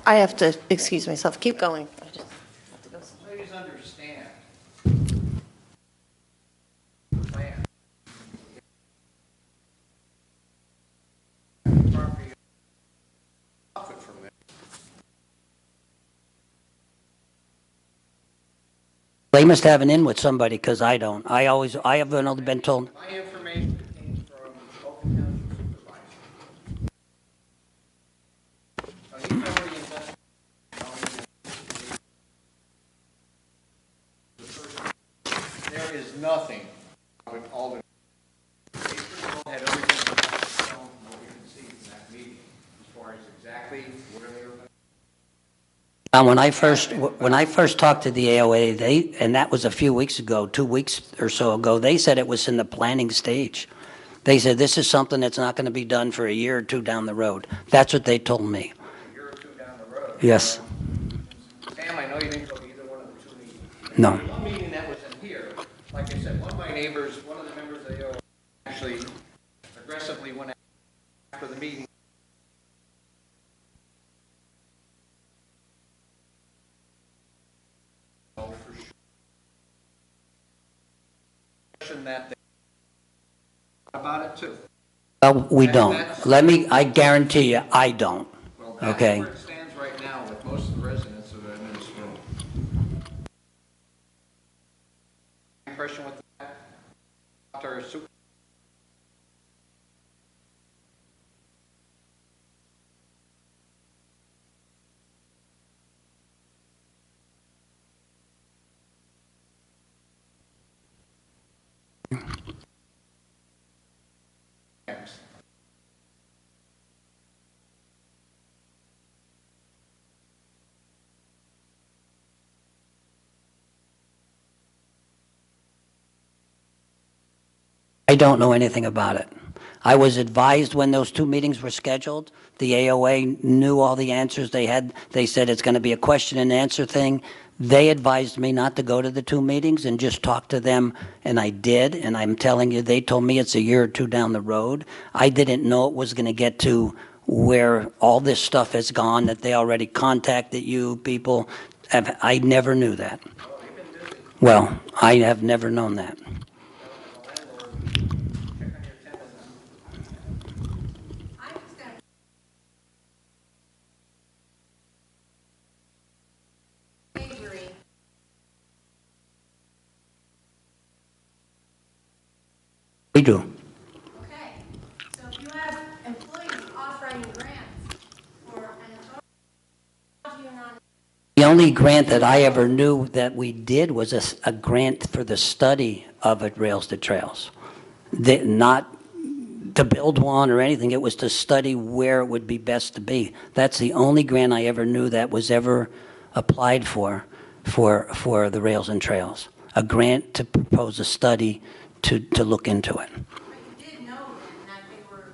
I have to excuse myself. Keep going. Please understand. Profit from this. They must have an in with somebody because I don't. I have been told. My information came from Oakland Township Supervisor. So he's already invested. There is nothing with Alden. Had everything shown what you can see from that meeting as far as exactly where they were. When I first talked to the AOA, and that was a few weeks ago, 2 weeks or so ago, they said it was in the planning stage. They said this is something that's not going to be done for a year or two down the road. That's what they told me. A year or two down the road. Yes. Sam, I know you didn't go to either one of the two meetings. No. One meeting that was in here, like I said, one of my neighbors, one of the members of the AOA actually aggressively went after the meeting. That they about it too. Well, we don't. I guarantee you, I don't. Well, that's Okay. where it stands right now with most of the residents of this room. Impression with that, Dr. Super. I don't know anything about it. I was advised when those two meetings were scheduled. The AOA knew all the answers they had. They said it's going to be a question and answer thing. They advised me not to go to the two meetings and just talk to them, and I did. And I'm telling you, they told me it's a year or two down the road. I didn't know it was going to get to where all this stuff has gone, that they already contacted you people. I never knew that. Well, I have never known that. We do. Okay, so if you have employees offering grants for an how do you not? The only grant that I ever knew that we did was a grant for the study of it, Rails to Trails. Not to build one or anything, it was to study where it would be best to be. That's the only grant I ever knew that was ever applied for the Rails and Trails. A grant to propose a study to look into it. But you did know then that they were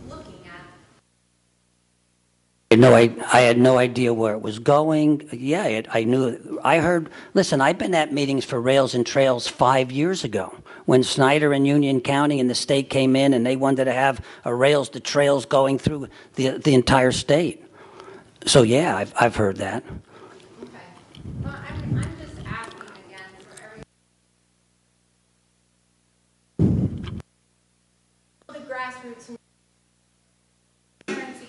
looking at. I had no idea where it was going. Yeah, I knew. I heard. Listen, I've been at meetings for Rails and Trails 5 years ago when Snyder and Union County and the state came in and they wanted to have a Rails to Trails going through the entire state. So yeah, I've heard that. Okay. Well, I'm just asking again for every. The grassroots. Transparency.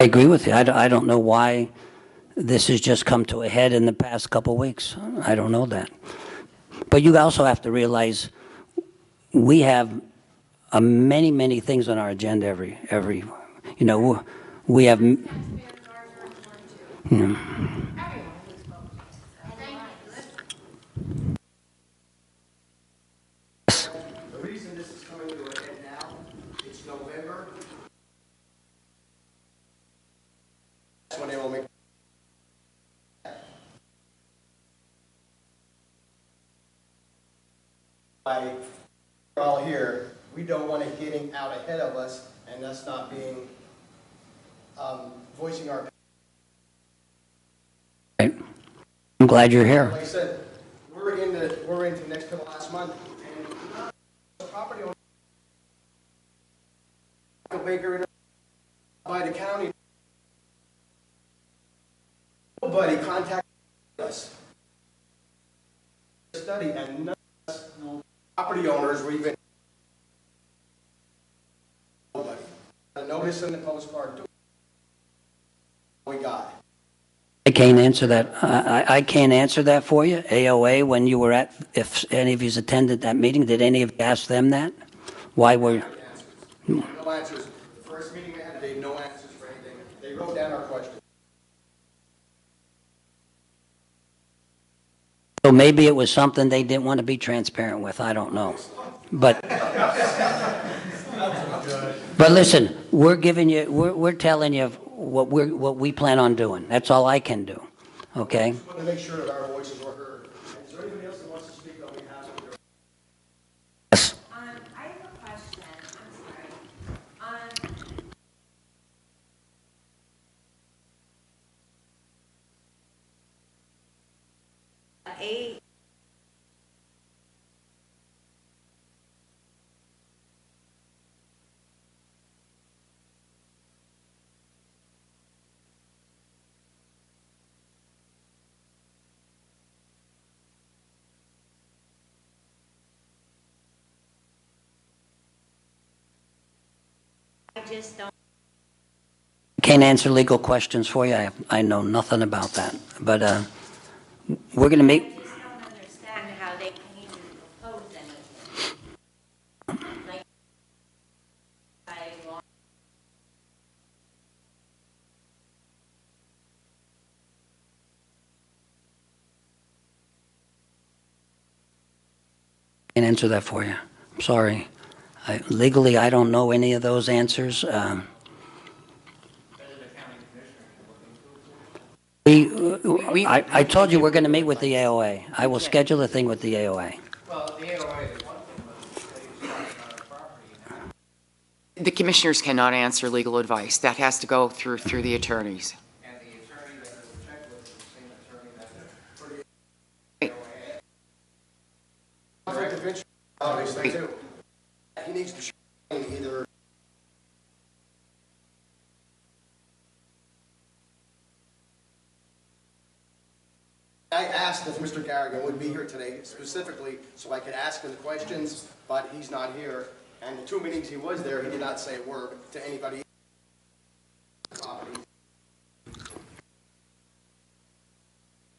I agree with you. I don't know why this has just come to a head in the past couple weeks. I don't know that. But you also have to realize we have many, many things on our agenda every, you know, we have, you know, The reason this is coming to a head now, it's November. That's when they will make. By we're all here, we don't want it getting out ahead of us and us not being, voicing our. right. I'm glad you're here. Like I said, we're into next to the last month, and the property owner, Michael Baker, by the county, nobody contacted us. Study, and none of us property owners were even. Nobody. A notice in the postcard. We got. I can't answer that. I can't answer that for you. AOA, when you were at, if any of you attended that meeting, did any of you ask them that? Why were, No answers. The first meeting they had, they had no answers for anything. They wrote down our questions. so maybe it was something they didn't want to be transparent with. I don't know. But listen, we're giving you, we're telling you what we plan on doing. That's all I can do. Okay? Just want to make sure that our voices were heard. Is there anybody else that wants to speak on behalf of their? Yes. I have a question, I'm sorry. I just don't. Can't answer legal questions for you. I know nothing about that. But we're going to I meet. just don't understand how they can even propose anything. Like, I want. Can't answer that for you. I'm sorry. Legally, I don't know any of those answers. I told you we're going to meet with the AOA. I will schedule a thing with the AOA. Well, the AOA, the one thing was that they was talking about our property. The commissioners cannot answer legal advice. That has to go through the attorneys. And the attorney that was checked with is the same attorney that Conflict of interest, obviously, too. He needs to show either. I asked if Mr. Garrigan would be here today specifically so I could ask him the questions, but he's not here. And the 2 meetings he was there, he did not say a word to anybody.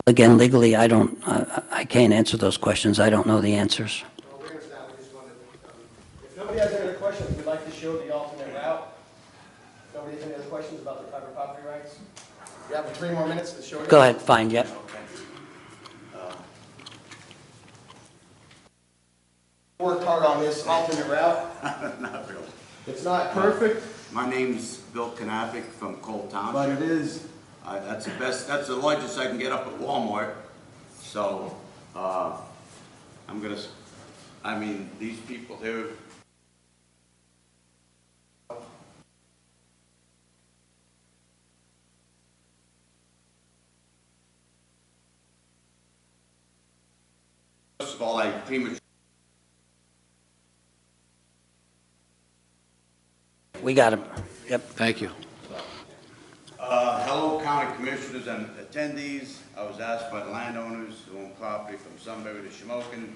Again, legally, I can't answer those questions. I don't know the answers. Well, we understand. We just wanted, if nobody has any other questions, we'd like to show the alternate route. If nobody has any other questions about the private property rights? You have 3 more minutes to show you. Go ahead, fine, yep. Worked hard on this alternate route. Not really. It's not perfect, My name's Bill Knappich from Cole Township. but it is. That's the best, that's the largest I can get up at Walmart. So, I'm gonna, I mean, these people here, first of all, I prematurely We got him. Yep. Thank you. Hello, County Commissioners and attendees. I was asked by the landowners who own property from Sunbury to Shamokin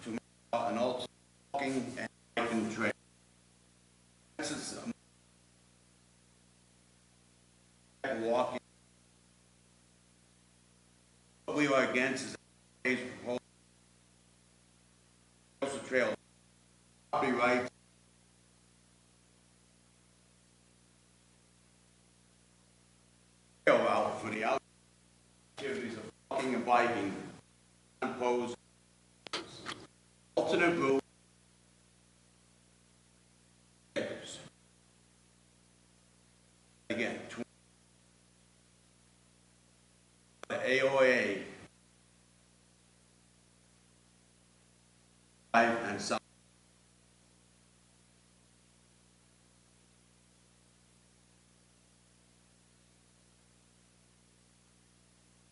to make an alternate walking and biking trail. This is we are against is the trail property rights. Trail route for the outdoor activities of walking and biking, imposed alternate route. Again, the AOA and some.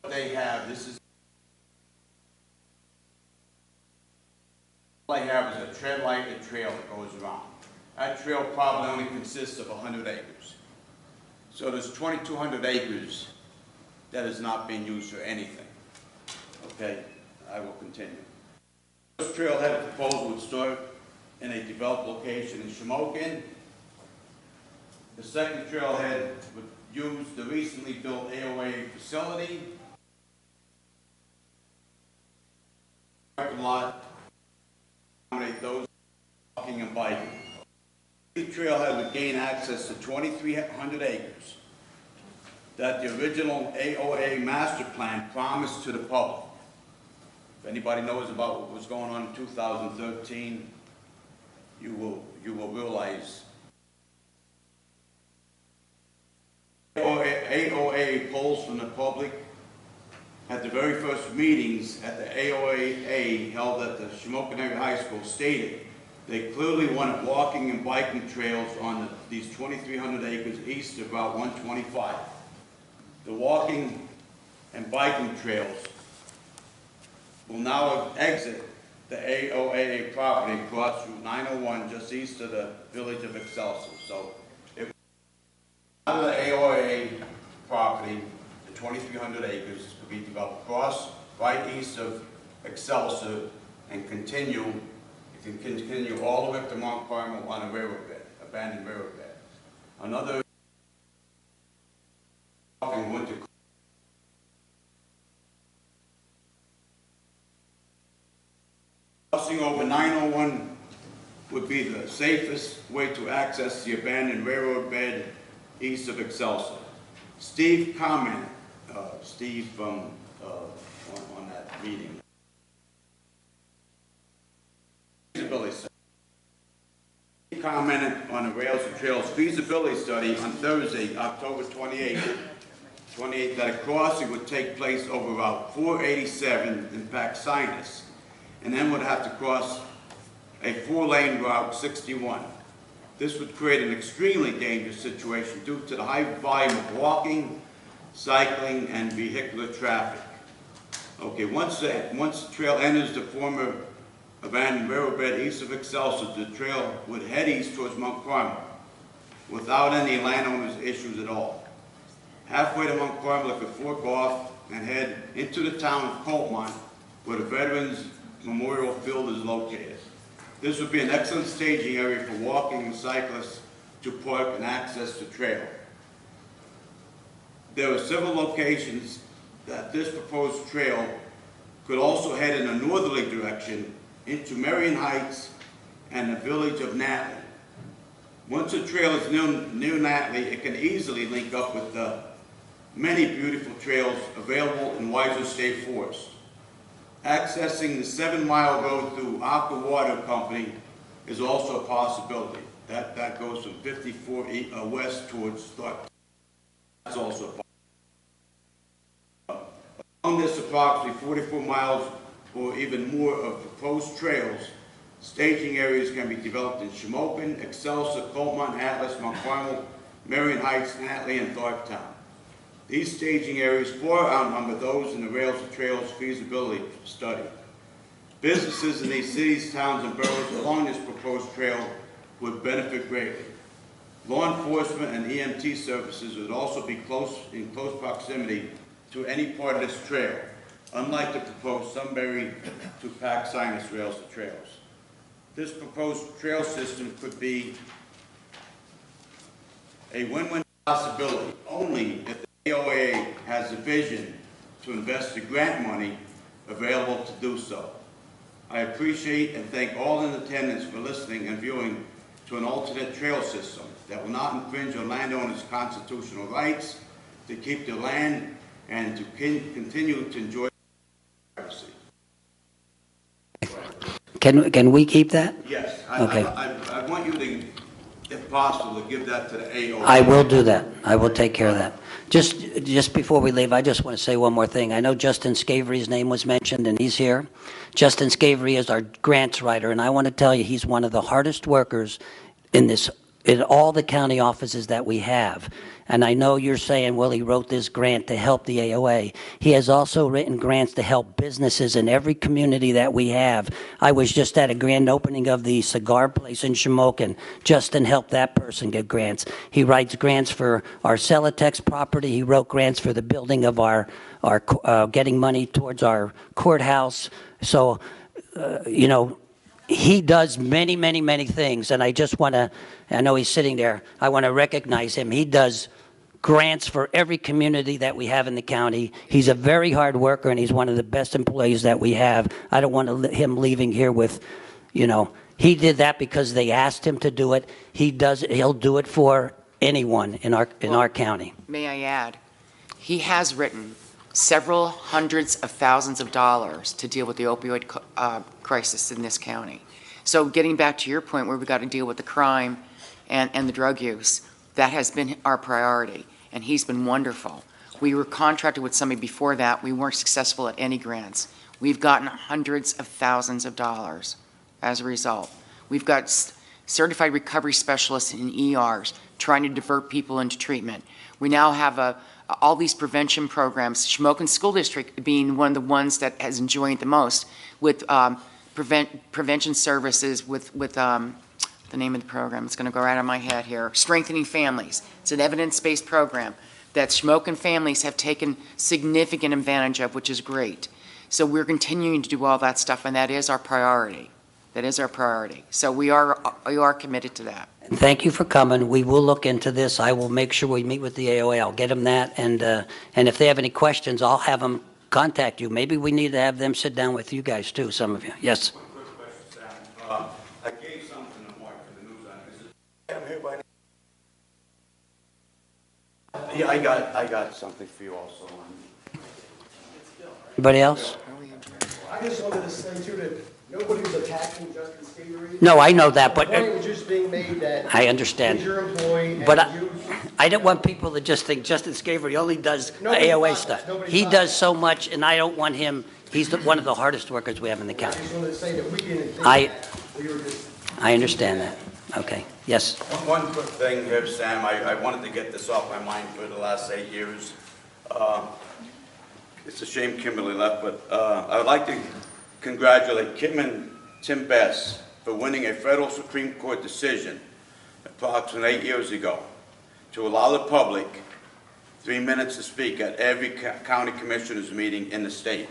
They have, this is, all I have is a tread light and trail that goes around. That trail probably only consists of 100 acres. So there's 2,200 acres that is not being used for anything. Okay, I will continue. This trailhead proposal would start in a developed location in Shamokin. The second trailhead would use the recently built AOA facility. Parking lot, accommodate those walking and biking. The trailhead would gain access to 2,300 acres that the original AOA master plan promised to the public. If anybody knows about what was going on in 2013, you will realize AOA polls from the public at the very first meetings at the AOA held at the Shamokin Area High School stated they clearly wanted walking and biking trails on these 2,300 acres east of Route 125. The walking and biking trails will now exit the AOA property across Route 901 just east of the village of Excelsior. So it out of the AOA property, the 2,300 acres will be developed across right east of Excelsior and continue all the way up to Mount Carmel on a railroad bed, abandoned railroad bed. Another winter crossing over 901 would be the safest way to access the abandoned railroad bed east of Excelsior. Steve commented, Steve from on that meeting. He commented on the Rails and Trails feasibility study on Thursday, October 28th, that a crossing would take place over Route 487 in Paxinas, and then would have to cross a 4-lane Route 61. This would create an extremely dangerous situation due to the high volume of walking, cycling, and vehicular traffic. Okay, once the trail enters the former abandoned railroad bed east of Excelsior, the trail would head east towards Mount Carmel without any landowners' issues at all. Halfway to Mount Carmel, it could fork off and head into the town of Coltmont, where the Veterans Memorial Field is located. This would be an excellent staging area for walking and cyclists to park and access the trail. There are several locations that this proposed trail could also head in a northerly direction into Marion Heights and the village of Natley. Once the trail is near Natley, it can easily link up with the many beautiful trails available in Weiser State Forest. Accessing the 7-mile road through Aqua Water Company is also a possibility. That goes from 54 west towards Thorpe. That's also a possibility. Along this approximately 44 miles or even more of proposed trails, staging areas can be developed in Shamokin, Excelsior, Coltmont, Atlas, Mount Carmel, Marion Heights, Natley, and Thorpetown. These staging areas far outnumber those in the Rails and Trails feasibility study. Businesses in these cities, towns, and boroughs along this proposed trail would benefit greatly. Law enforcement and EMT services would also be in close proximity to any part of this trail, unlike the proposed Sunbury to Paxinas Rails and Trails. This proposed trail system could be a win-win possibility only if the AOA has a vision to invest the grant money available to do so. I appreciate and thank all in attendance for listening and viewing to an alternate trail system that will not infringe on landowners' constitutional rights to keep their land and to continue to enjoy privacy. Can we keep that? Yes, Okay. I want you to, if possible, to give that to the AOA. I will do that. I will take care of that. Just before we leave, I just want to say one more thing. I know Justin Scavery's name was mentioned, and he's here. Justin Scavery is our grants writer, and I want to tell you, he's one of the hardest workers in all the county offices that we have. And I know you're saying, well, he wrote this grant to help the AOA. He has also written grants to help businesses in every community that we have. I was just at a grand opening of the cigar place in Shamokin. Justin helped that person get grants. He writes grants for our Celotex property. He wrote grants for the building of our getting money towards our courthouse. So, he does many, many, many things, and I just want to, I know he's sitting there, I want to recognize him. He does grants for every community that we have in the county. He's a very hard worker, and he's one of the best employees that we have. I don't want him leaving here with, he did that because they asked him to do it. He'll do it for anyone in our county. May I add, he has written several hundreds of thousands of dollars to deal with the opioid crisis in this county. So getting back to your point where we got to deal with the crime and the drug use, that has been our priority, and he's been wonderful. We were contracted with somebody before that. We weren't successful at any grants. We've gotten hundreds of thousands of dollars as a result. We've got certified recovery specialists in ERs trying to divert people into treatment. We now have all these prevention programs, Shamokin School District being one of the ones that has enjoyed the most, with prevention services with the name of the program, it's going to go right on my head here, Strengthening Families. It's an evidence-based program that Shamokin families have taken significant advantage of, which is great. So we're continuing to do all that stuff, and that is our priority. That is our priority. So we are committed to that. Thank you for coming. We will look into this. I will make sure we meet with the AOA. I'll get them that, and if they have any questions, I'll have them contact you. Maybe we need to have them sit down with you guys too, some of you. Yes? Quick question, Sam. I gave something to Mark for the news on. I'm here by now. Yeah, I got something for you also. Anybody else? I just wanted to say too that nobody was attacking Justin Scavery. No, I know that, but The point was just being made that I understand. he's your employee and But you. I didn't want people to just think Justin Scavery only does Nobody AOA thought stuff. that. Nobody He thought does that. so much, and I don't want him, he's one of the hardest workers we have in the I county. just wanted to say that we didn't think I- that. We were just. I understand that. Okay, yes. One quick thing here, Sam. I wanted to get this off my mind for the last 8 years. It's a shame Kimberly left, but I would like to congratulate Kim and Tim Bess for winning a federal Supreme Court decision approximately 8 years ago to allow the public 3 minutes to speak at every county commissioners meeting in the state.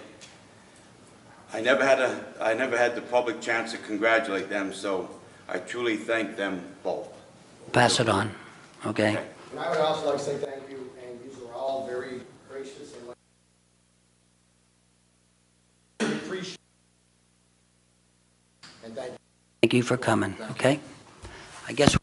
I never had the public chance to congratulate them, so I truly thank them both. Pass it on, okay? And I would also like to say thank you, and you were all very gracious and appreciate. And thank you. Thank you for coming, okay? I guess